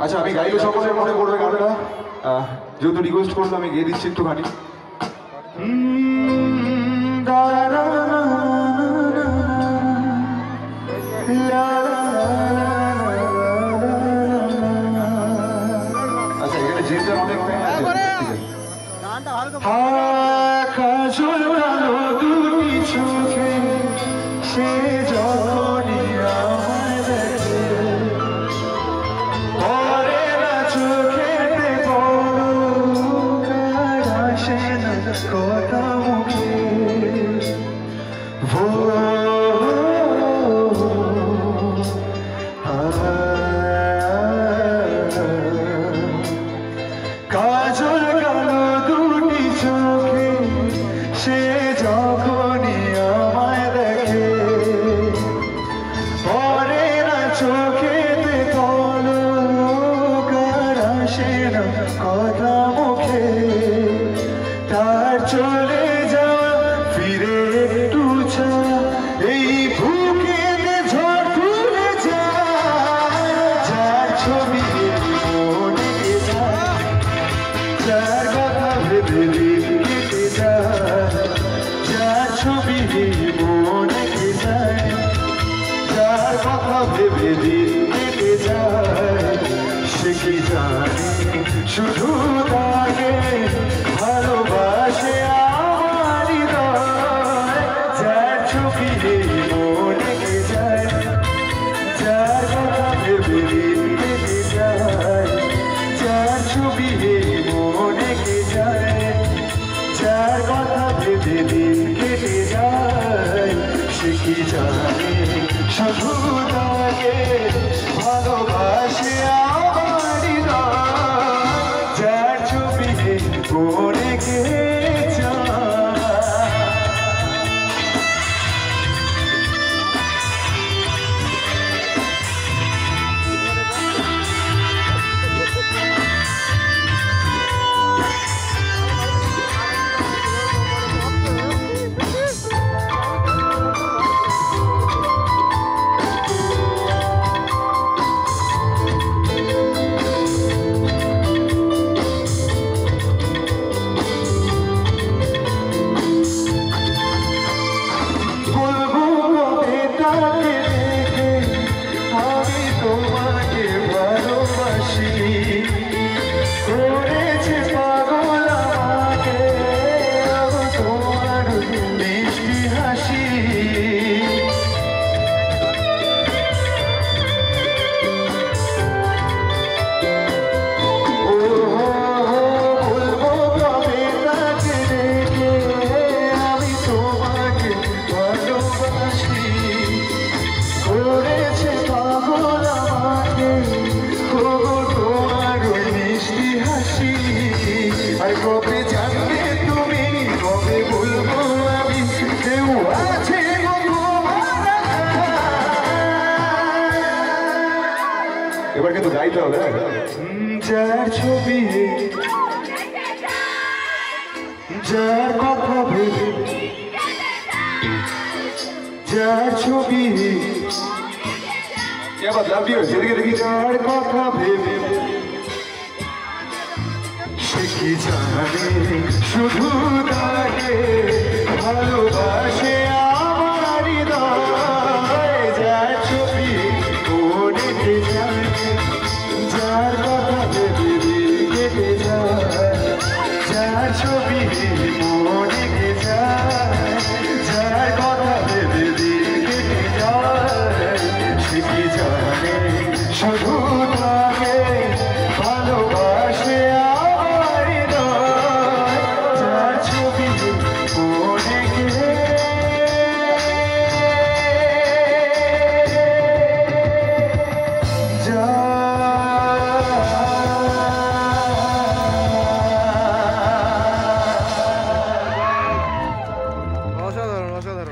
আচ্ছা আমি গাইলে সকলের মনে পড়বে গানটা, যেহেতু রিকোয়েস্ট করলো আমি গেয়ে দিচ্ছি একটুখানি। আচ্ছা এখানে যেতে অনেক দুটি চোখে সে যখনই আমায় দেখে পরে না চোখেতে পলক আসে না কথা মুখে কাজল কালো দুটি চোখে সে যখনই আমায় দেখে পরে না চোখেতে পলক আসে না কথা মুখে তার চলে যাওয়া ফিরে একটু ছা এই বুকেতে ঝড় তুলে যায় যার ছবি মনে যায় যার কথা ভেবে দিন কেটে যায় যার ছবি মনে যায় যার কথা ভেবে দিন কেটে যায় সে কি জানে শুধু তাকে ভালোবাসে আমার হৃদয় যার ছবি মনে যায় যার কথা ভেবে দিন কেটে যায় যার ছবি মনে যায় যার কথা ভেবে দিন কেটে যায় সে কি জানে শুধু তাকে ভালোবাসে আমার হৃদয় যার ছবি মনে যায়। আমি তোমাকে ভালোবাসি করেছে পাগল আমাকে তোমার মিষ্টি হাসি বলবো কবে তাকে রেখে আমি তোমাকে ভালোবাসি করেছে পাগল আমাকে তোমার মিষ্টি হাসি আর কবে জানবে তুমি কবে বলবো আমি কেউ আছে এবার কিন্তু গাইতে হবে যার ছবি যার কথা ভেবে যার ছবি আবার লাভ ইউ সেদিকে দেখি যার কথা ভেবে সে কি জানে শুধু তাকে ভালোবাসে